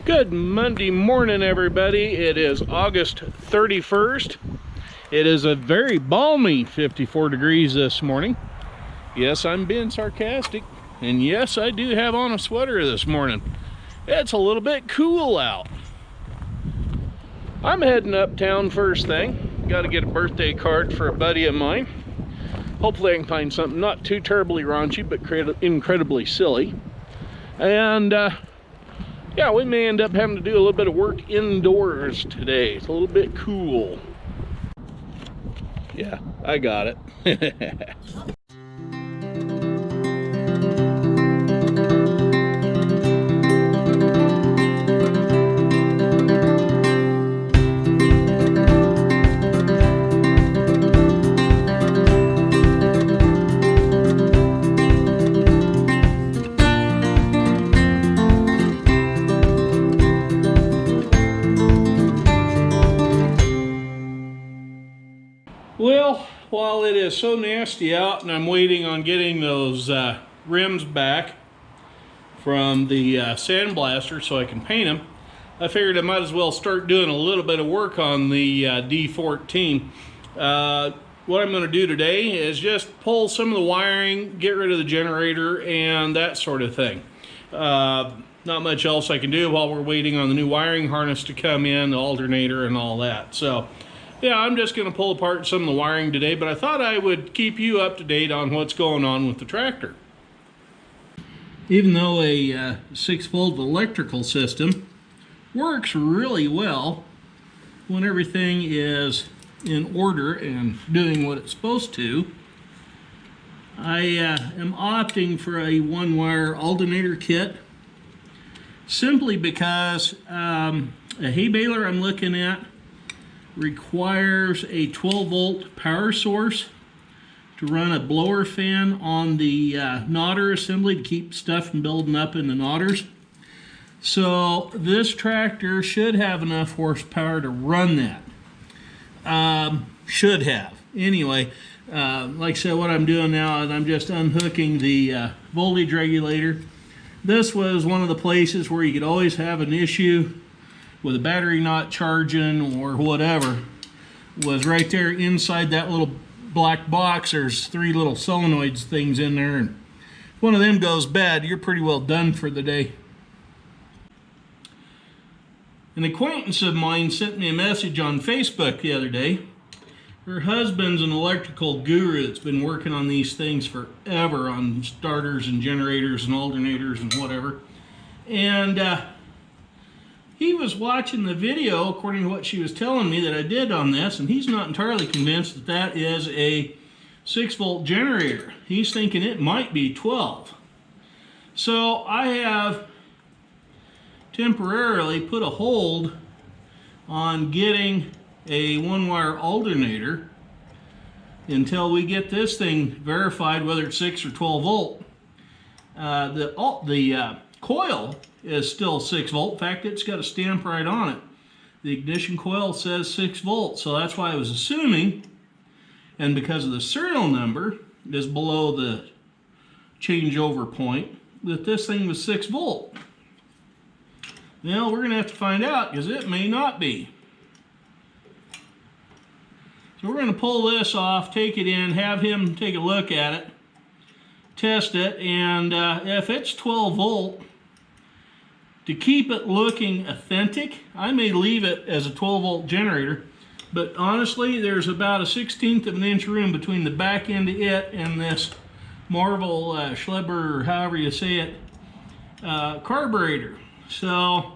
Good Monday morning, everybody. It is August 31st. It is a very balmy 54 degrees this morning. Yes, I'm being sarcastic. And yes, I do have on a sweater this morning. It's a little bit cool out. I'm heading uptown first thing. Got to get a birthday card for a buddy of mine. Hopefully I can find something not too terribly raunchy, but incredibly silly. And yeah, we may end up having to do a little bit of work indoors today. It's a little bit cool. Yeah, I got it. Well, while it is so nasty out and I'm waiting on getting those rims back from the sandblaster so I can paint them, I figured I might as well start doing a little bit of work on the D-14. What I'm going to do today is just pull some of the wiring, get rid of the generator, and that sort of thing. Not much else I can do while we're waiting on the new wiring harness to come in, the alternator and all that. So yeah, I'm just going to pull apart some of the wiring today, but I thought I would keep you up to date on what's going on with the tractor. Even though a 6-volt electrical system works really well when everything is in order and doing what it's supposed to, I am opting for a one-wire alternator kit simply because a hay baler I'm looking at requires a 12-volt power source to run a blower fan on the knotter assembly to keep stuff from building up in the knotters. So this tractor should have enough horsepower to run that. Should have. Anyway, like I said, what I'm doing now is I'm just unhooking the voltage regulator. This was one of the places where you could always have an issue with a battery not charging or whatever, was right there inside that little black box. There's 3 little solenoids things in there, and if one of them goes bad, you're pretty well done for the day. An acquaintance of mine sent me a message on Facebook the other day. Her husband's an electrical guru that's been working on these things forever, on starters and generators and alternators and whatever. And he was watching the video, according to what she was telling me that I did on this, and he's not entirely convinced that that is a 6-volt generator. He's thinking it might be 12. So I have temporarily put a hold on getting a one-wire alternator until we get this thing verified whether it's 6 or 12 volt. The coil is still 6 volt. In fact, it's got a stamp right on it. The ignition coil says 6 volts, so that's why I was assuming, and because of the serial number is below the changeover point, that this thing was 6 volt. Now we're going to have to find out, because it may not be. So we're going to pull this off, take it in, have him take a look at it, test it, and if it's 12 volt, to keep it looking authentic, I may leave it as a 12-volt generator, but honestly, there's about a 1/16 of an inch room between the back end of it and this Marvel Schleber, or however you say it, carburetor. So,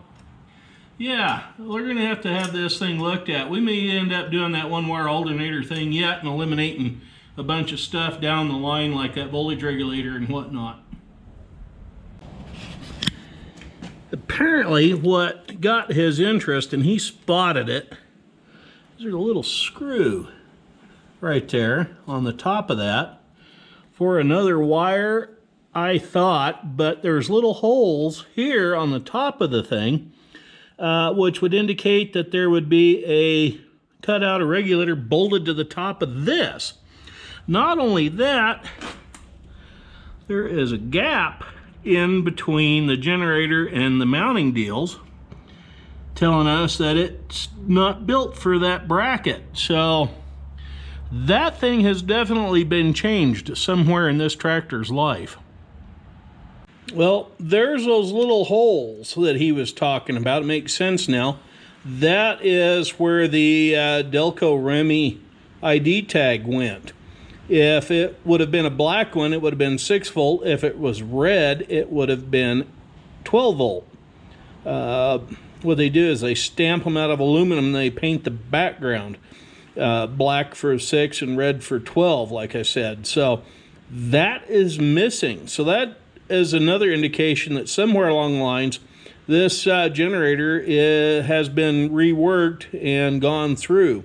yeah, we're going to have this thing looked at. We may end up doing that one-wire alternator thing yet and eliminating a bunch of stuff down the line like that voltage regulator and whatnot. Apparently what got his interest, and he spotted it, there's a little screw right there on the top of that for another wire, I thought, but there's little holes here on the top of the thing, which would indicate that there would be a cutout, a regulator bolted to the top of this. Not only that, there is a gap in between the generator and the mounting deals, telling us that it's not built for that bracket. So that thing has definitely been changed somewhere in this tractor's life. Well, there's those little holes that he was talking about. It makes sense now. That is where the Delco Remy ID tag went. If it would have been a black one, it would have been 6 volt. If it was red, it would have been 12 volt. What they do is they stamp them out of aluminum and they paint the background black for 6 and red for 12, like I said. So that is missing. So that is another indication that somewhere along the lines this generator has been reworked and gone through.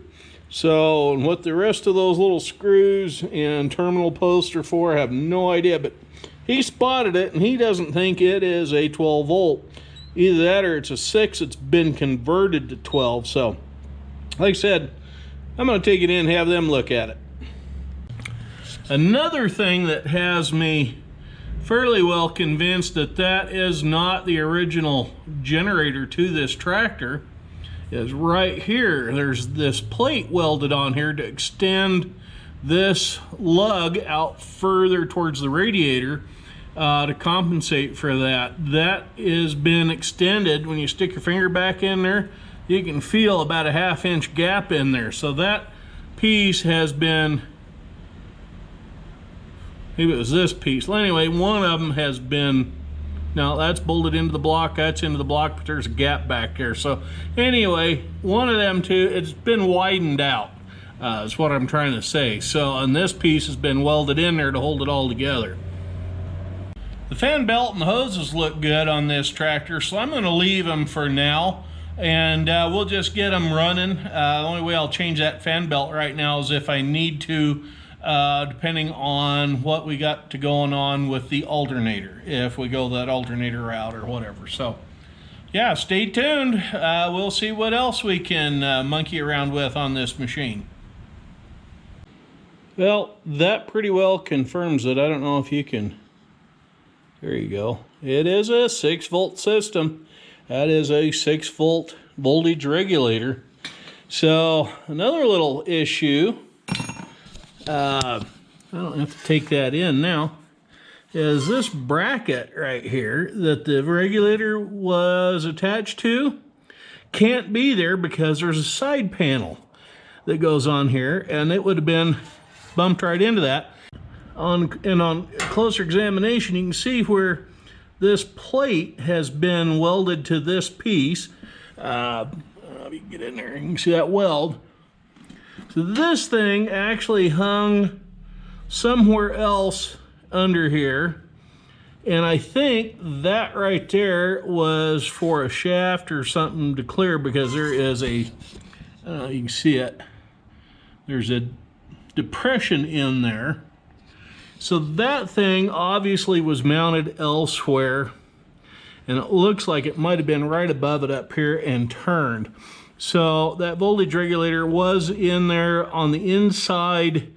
So what the rest of those little screws and terminal posts are for, I have no idea, but he spotted it and he doesn't think it is a 12 volt. Either that or it's a 6, it's been converted to 12. So like I said, I'm going to take it in and have them look at it. Another thing that has me fairly well convinced that that is not the original generator to this tractor is right here. There's this plate welded on here to extend this lug out further towards the radiator to compensate for that. That has been extended. When you stick your finger back in there, you can feel about a 1/2 inch gap in there. So that piece has been, maybe it was this piece. Well, anyway, one of them has been, now that's bolted into the block, that's into the block, but there's a gap back there. So anyway, one of them two, it's been widened out, is what I'm trying to say. So, and this piece has been welded in there to hold it all together. The fan belt and the hoses look good on this tractor, so I'm gonna leave them for now. And we'll just get them running. The only way I'll change that fan belt right now is if I need to, depending on what we got to going on with the alternator, if we go that alternator route or whatever. So yeah, stay tuned. We'll see what else we can monkey around with on this machine. Well, that pretty well confirms it. I don't know if you can, there you go. It is a 6 volt system. That is a 6 volt voltage regulator. So another little issue, I don't have to take that in now, is this bracket right here that the regulator was attached to can't be there because there's a side panel that goes on here, and it would have been bumped right into that. On closer examination, you can see where this plate has been welded to this piece. If you can get in there, you can see that weld. So this thing actually hung somewhere else under here, and I think that right there was for a shaft or something to clear, because there is a, I don't know, you can see it, there's a depression in there. So that thing obviously was mounted elsewhere, and it looks like it might have been right above it up here and turned. So that voltage regulator was in there on the inside,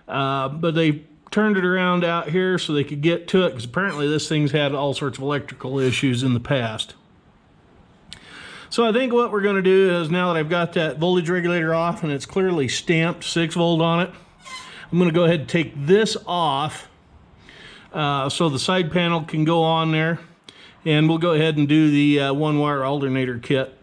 but they turned it around out here so they could get to it, because apparently this thing's had all sorts of electrical issues in the past. So I think what we're going to do is, now that I've got that voltage regulator off and it's clearly stamped 6 volt on it, I'm going to go ahead and take this off so the side panel can go on there, and we'll go ahead and do the one wire alternator kit.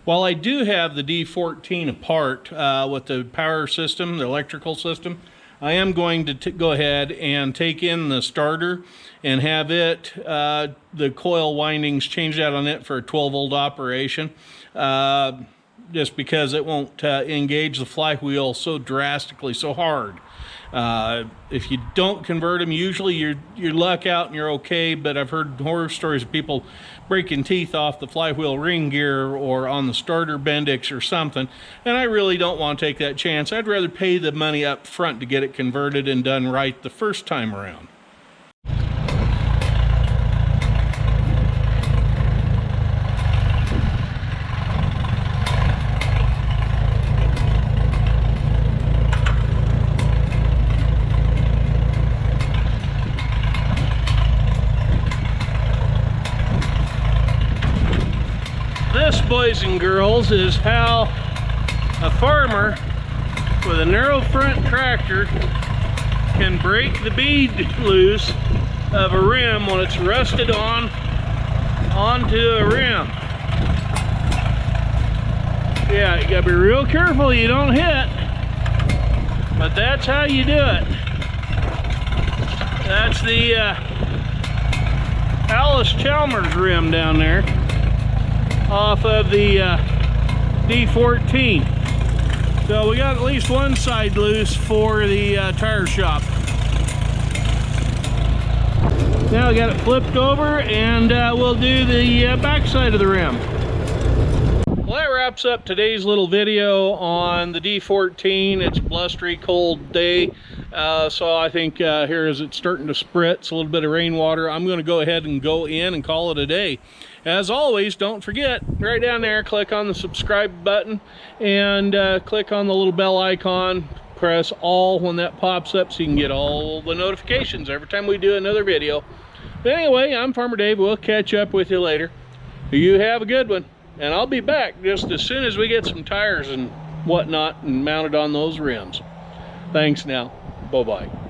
While I do have the D-14 apart with the power system, the electrical system, I am going to go ahead and take in the starter and have it, the coil windings changed out on it for a 12 volt operation. Just because it won't engage the flywheel so drastically, so hard. If you don't convert them, usually you luck out and you're okay, but I've heard horror stories of people breaking teeth off the flywheel ring gear or on the starter Bendix or something, and I really don't want to take that chance. I'd rather pay the money up front to get it converted and done right the first time around. This, boys and girls, is how a farmer with a narrow front tractor can break the bead loose of a rim when it's rusted onto a rim. Yeah, you gotta be real careful you don't hit, but that's how you do it. That's the Allis-Chalmers rim down there off of the D-14. So we got at least one side loose for the tire shop. Now I got it flipped over, and we'll do the back side of the rim. Well, that wraps up today's little video on the D-14. It's a blustery cold day, so I think here as it's starting to spritz, a little bit of rainwater, I'm going to go ahead and go in and call it a day. As always, don't forget, right down there, click on the subscribe button and click on the little bell icon. Press all when that pops up so you can get all the notifications every time we do another video. But anyway, I'm Farmer Dave. We'll catch up with you later. You have a good one. And I'll be back just as soon as we get some tires and whatnot and mounted on those rims. Thanks now. Bye-bye.